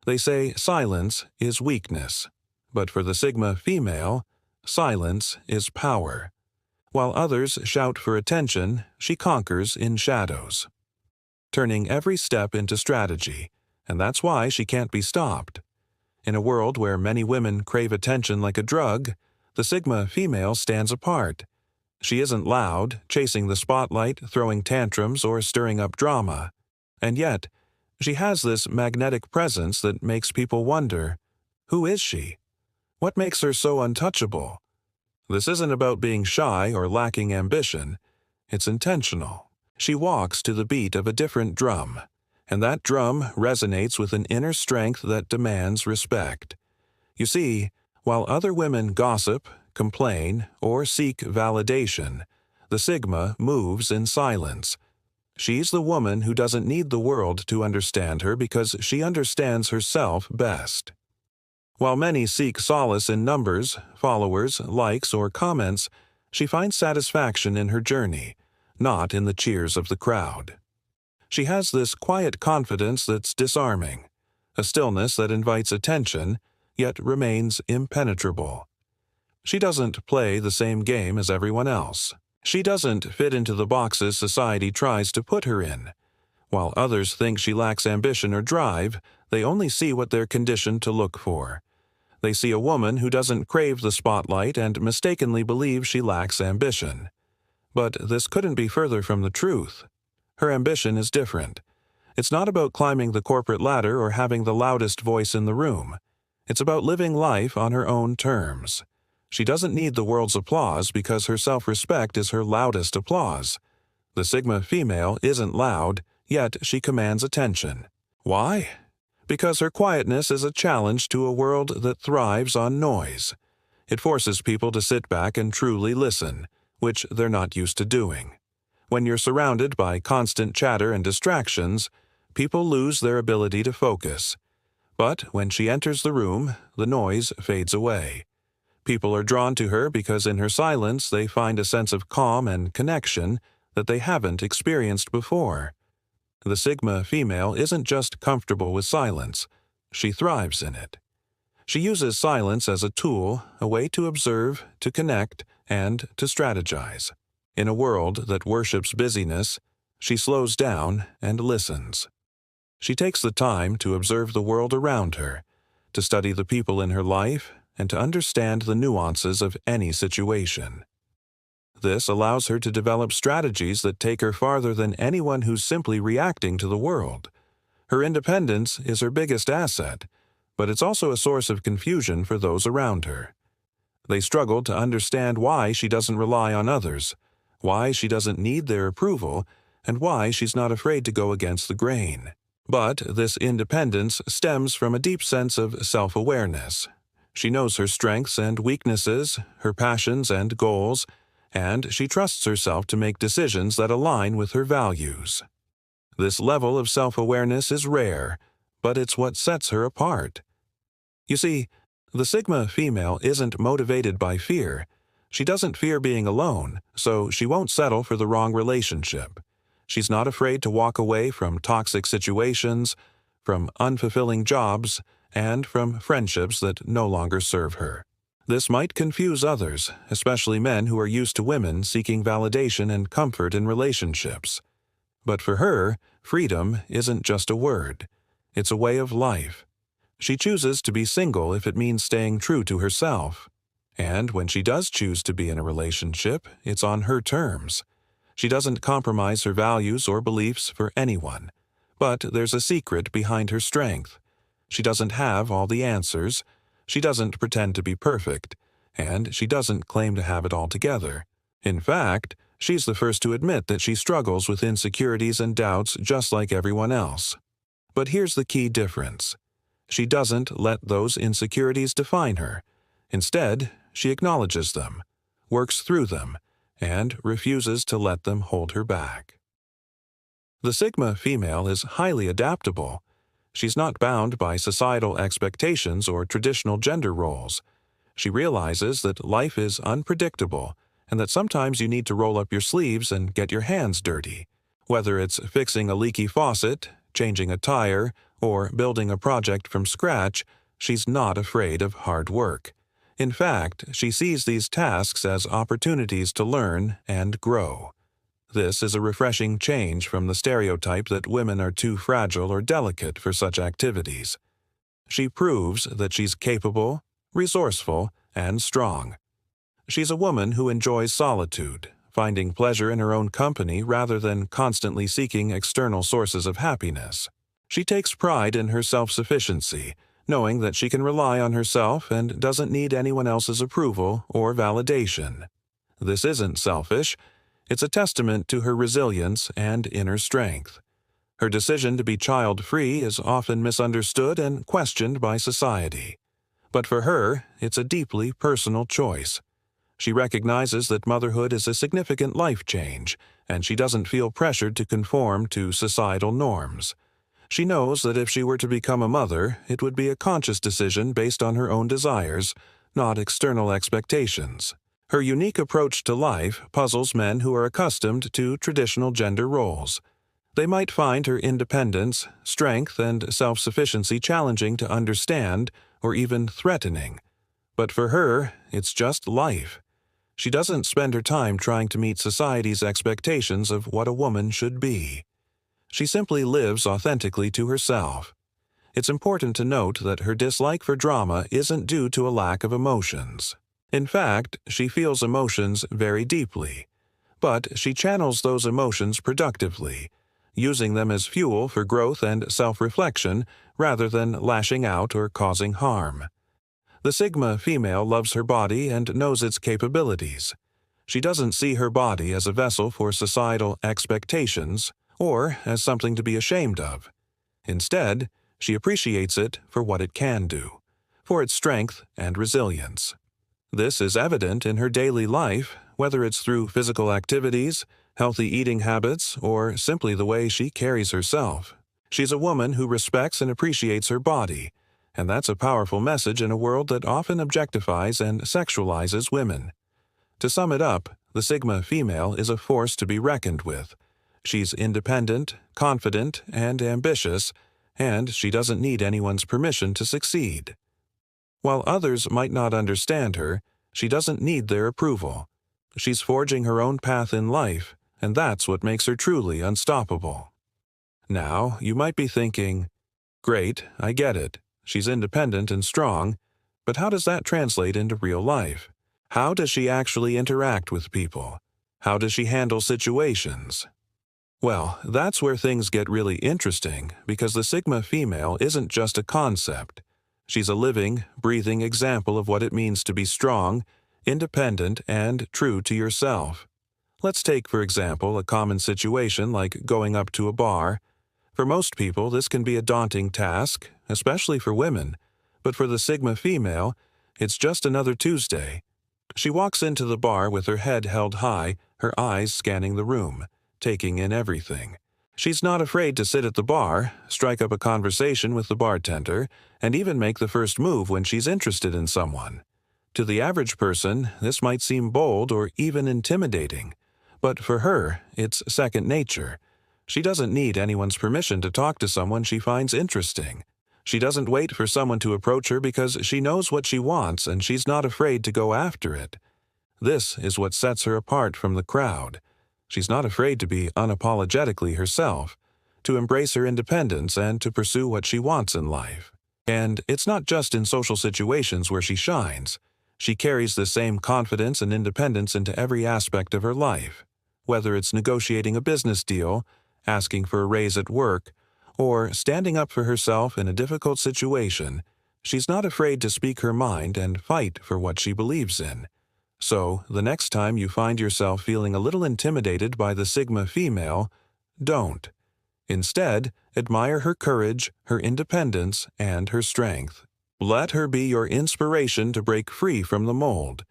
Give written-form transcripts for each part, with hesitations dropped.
They say silence is weakness, but for the Sigma female, silence is power. While others shout for attention, she conquers in shadows, turning every step into strategy, and that's why she can't be stopped. In a world where many women crave attention like a drug, the Sigma female stands apart. She isn't loud, chasing the spotlight, throwing tantrums, or stirring up drama. And yet, she has this magnetic presence that makes people wonder, who is she? What makes her so untouchable? This isn't about being shy or lacking ambition. It's intentional. She walks to the beat of a different drum, and that drum resonates with an inner strength that demands respect. You see, while other women gossip, complain, or seek validation, the Sigma moves in silence. She's the woman who doesn't need the world to understand her because she understands herself best. While many seek solace in numbers, followers, likes, or comments, she finds satisfaction in her journey, not in the cheers of the crowd. She has this quiet confidence that's disarming, a stillness that invites attention, yet remains impenetrable. She doesn't play the same game as everyone else. She doesn't fit into the boxes society tries to put her in. While others think she lacks ambition or drive, they only see what they're conditioned to look for. They see a woman who doesn't crave the spotlight and mistakenly believe she lacks ambition. But this couldn't be further from the truth. Her ambition is different. It's not about climbing the corporate ladder or having the loudest voice in the room. It's about living life on her own terms. She doesn't need the world's applause because her self-respect is her loudest applause. The Sigma female isn't loud, yet she commands attention. Why? Because her quietness is a challenge to a world that thrives on noise. It forces people to sit back and truly listen, which they're not used to doing. When you're surrounded by constant chatter and distractions, people lose their ability to focus. But when she enters the room, the noise fades away. People are drawn to her because in her silence they find a sense of calm and connection that they haven't experienced before. The Sigma female isn't just comfortable with silence, she thrives in it. She uses silence as a tool, a way to observe, to connect, and to strategize. In a world that worships busyness, she slows down and listens. She takes the time to observe the world around her, to study the people in her life, and to understand the nuances of any situation. This allows her to develop strategies that take her farther than anyone who's simply reacting to the world. Her independence is her biggest asset, but it's also a source of confusion for those around her. They struggle to understand why she doesn't rely on others, why she doesn't need their approval, and why she's not afraid to go against the grain. But this independence stems from a deep sense of self-awareness. She knows her strengths and weaknesses, her passions and goals, and she trusts herself to make decisions that align with her values. This level of self-awareness is rare, but it's what sets her apart. You see, the Sigma female isn't motivated by fear. She doesn't fear being alone, so she won't settle for the wrong relationship. She's not afraid to walk away from toxic situations, from unfulfilling jobs, and from friendships that no longer serve her. This might confuse others, especially men who are used to women seeking validation and comfort in relationships. But for her, freedom isn't just a word. It's a way of life. She chooses to be single if it means staying true to herself. And when she does choose to be in a relationship, it's on her terms. She doesn't compromise her values or beliefs for anyone. But there's a secret behind her strength. She doesn't have all the answers. She doesn't pretend to be perfect, and she doesn't claim to have it all together. In fact, she's the first to admit that she struggles with insecurities and doubts just like everyone else. But here's the key difference. She doesn't let those insecurities define her. Instead, she acknowledges them, works through them, and refuses to let them hold her back. The Sigma female is highly adaptable. She's not bound by societal expectations or traditional gender roles. She realizes that life is unpredictable and that sometimes you need to roll up your sleeves and get your hands dirty. Whether it's fixing a leaky faucet, changing a tire, or building a project from scratch, she's not afraid of hard work. In fact, she sees these tasks as opportunities to learn and grow. This is a refreshing change from the stereotype that women are too fragile or delicate for such activities. She proves that she's capable, resourceful, and strong. She's a woman who enjoys solitude, finding pleasure in her own company rather than constantly seeking external sources of happiness. She takes pride in her self-sufficiency, knowing that she can rely on herself and doesn't need anyone else's approval or validation. This isn't selfish. It's a testament to her resilience and inner strength. Her decision to be child-free is often misunderstood and questioned by society. But for her, it's a deeply personal choice. She recognizes that motherhood is a significant life change, and she doesn't feel pressured to conform to societal norms. She knows that if she were to become a mother, it would be a conscious decision based on her own desires, not external expectations. Her unique approach to life puzzles men who are accustomed to traditional gender roles. They might find her independence, strength, and self-sufficiency challenging to understand or even threatening. But for her, it's just life. She doesn't spend her time trying to meet society's expectations of what a woman should be. She simply lives authentically to herself. It's important to note that her dislike for drama isn't due to a lack of emotions. In fact, she feels emotions very deeply. But she channels those emotions productively, using them as fuel for growth and self-reflection rather than lashing out or causing harm. The Sigma female loves her body and knows its capabilities. She doesn't see her body as a vessel for societal expectations or as something to be ashamed of. Instead, she appreciates it for what it can do, for its strength and resilience. This is evident in her daily life, whether it's through physical activities, healthy eating habits, or simply the way she carries herself. She's a woman who respects and appreciates her body, and that's a powerful message in a world that often objectifies and sexualizes women. To sum it up, the Sigma female is a force to be reckoned with. She's independent, confident, and ambitious, and she doesn't need anyone's permission to succeed. While others might not understand her, she doesn't need their approval. She's forging her own path in life, and that's what makes her truly unstoppable. Now, you might be thinking, "Great, I get it. She's independent and strong, but how does that translate into real life? How does she actually interact with people? How does she handle situations?" Well, that's where things get really interesting, because the Sigma female isn't just a concept. She's a living, breathing example of what it means to be strong, independent, and true to yourself. Let's take, for example, a common situation like going up to a bar. For most people, this can be a daunting task, especially for women, but for the Sigma female, it's just another Tuesday. She walks into the bar with her head held high, her eyes scanning the room, taking in everything. She's not afraid to sit at the bar, strike up a conversation with the bartender, and even make the first move when she's interested in someone. To the average person, this might seem bold or even intimidating, but for her, it's second nature. She doesn't need anyone's permission to talk to someone she finds interesting. She doesn't wait for someone to approach her because she knows what she wants and she's not afraid to go after it. This is what sets her apart from the crowd. She's not afraid to be unapologetically herself, to embrace her independence and to pursue what she wants in life. And it's not just in social situations where she shines. She carries the same confidence and independence into every aspect of her life. Whether it's negotiating a business deal, asking for a raise at work, or standing up for herself in a difficult situation, she's not afraid to speak her mind and fight for what she believes in. So, the next time you find yourself feeling a little intimidated by the Sigma female, don't. Instead, admire her courage, her independence, and her strength. Let her be your inspiration to break free from the mold,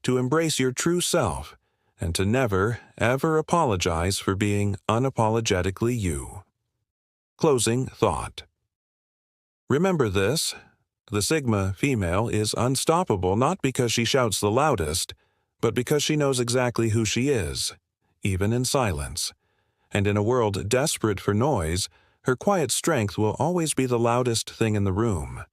to embrace your true self, and to never, ever apologize for being unapologetically you. Closing thought. Remember this: the Sigma female is unstoppable not because she shouts the loudest, but because she knows exactly who she is, even in silence. And in a world desperate for noise, Her quiet strength will always be the loudest thing in the room.